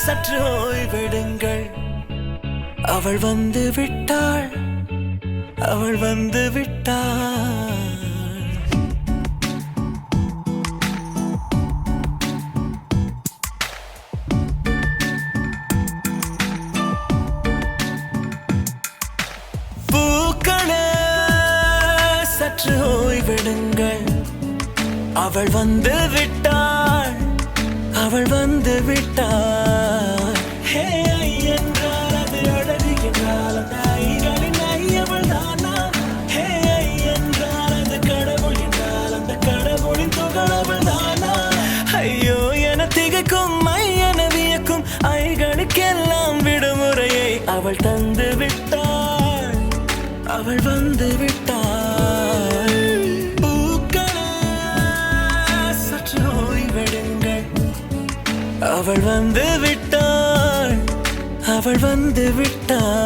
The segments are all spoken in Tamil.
சற்று ஓய்வெடுங்கள். அவள் வந்து விட்டாள், அவள் வந்து விட்டாள். பூக்களே சற்று ஓய்வெடுங்கள். அவள் வந்து விட்டாள், அவள் வந்து விட்டாள். ஹே ஐ என்றால் அது அழகு என்றால் அந்த ஐகளின் ஐ அவள் தானா? ஹே ஐ என்றால் அது கடவுள் என்றால் அந்த கடவுளின் துகள் அவள் தானா? ஐயோ என திகைக்கும் ஐ என வியக்கும் ஐகளுக்கெல்லாம் விடுமுறையை அவள் தந்து விட்டாள், அவள் வந்து விட்டாள். அவள் வந்து விட்டாள், அவள் வந்து விட்டாள்.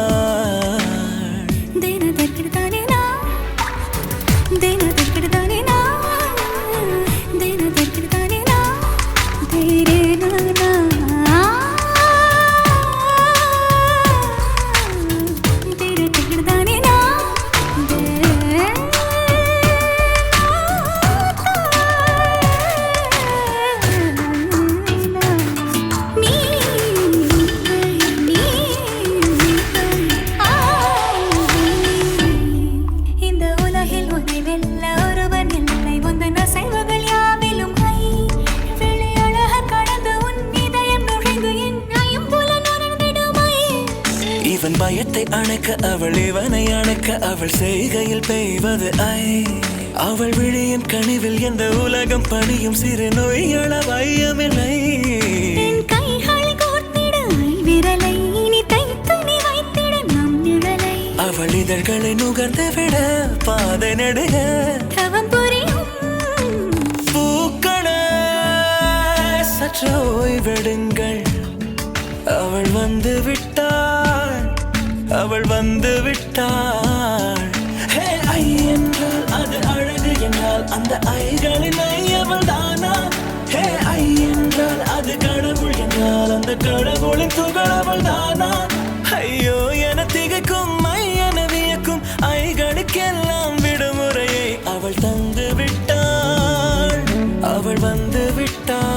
இவன் பயத்தை அணைக்க அவள் இவனை அணைக்க அவள் செய்கையில் பெய்வது ஐ. அவள் விழியின் கனிவில் எந்த உலகம் பணியும் சிறு நோய்கள வையமில்லை. அவள் இதழ்களை நுகர்ந்து விட பாதை நடுக பூக்களே சற்று ஓய்வெடுங்கள். அவள் வந்து விட்டாள், அவள் வந்து விட்டாள். ஹே ஐ என்றால் அது அழகு என்றால் அந்த ஐகளின் ஐ அவள் தானா? ஹே ஐ என்றால் அது கடவுள் என்றால் அந்த கடவுளின் துகள் அவள் தானா? ஐயோ என திகைக்கும் ஐ என வியக்கும் ஐகளுக்கெல்லாம் விடுமுறையை அவள் தந்து விட்டாள், அவள் வந்து விட்டாள்.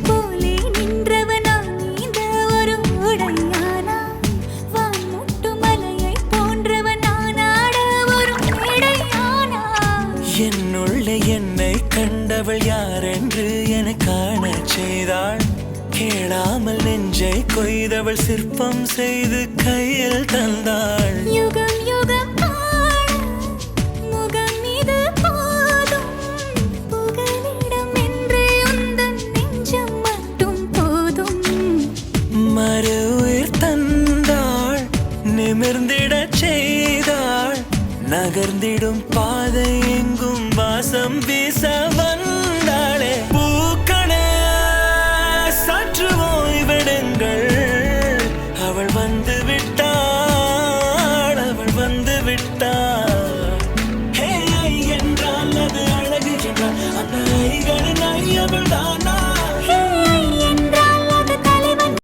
போலே நின்றவனா இந்த ஒரு உடையானா? வான் முட்டு மலையை போன்றவனானாட ஒரு இடையானா? என்னுள்ளே என்னை கண்டவள் யாரென்று என காண செய்தாள். கேளாமல் நெஞ்சை கொய்தவள் சிற்பம் செய்து கையில் தந்தாள். யுகம் யுகம் மறு உயிர் தந்தாள், நிமிர்ந்திடச் செய்தாள். நகர்ந்திடும் பாதை எங்கும் வாசம் வீச வந்தாளே. பூக்களே சற்று ஓய்வெடுங்கள். அவள் வந்து விட்டாள், அவள் வந்து விட்டாள். ஹே ஐ என்றால் அது அழகு என்றால் அந்த ஐகளின் ஐ அவள் தான்.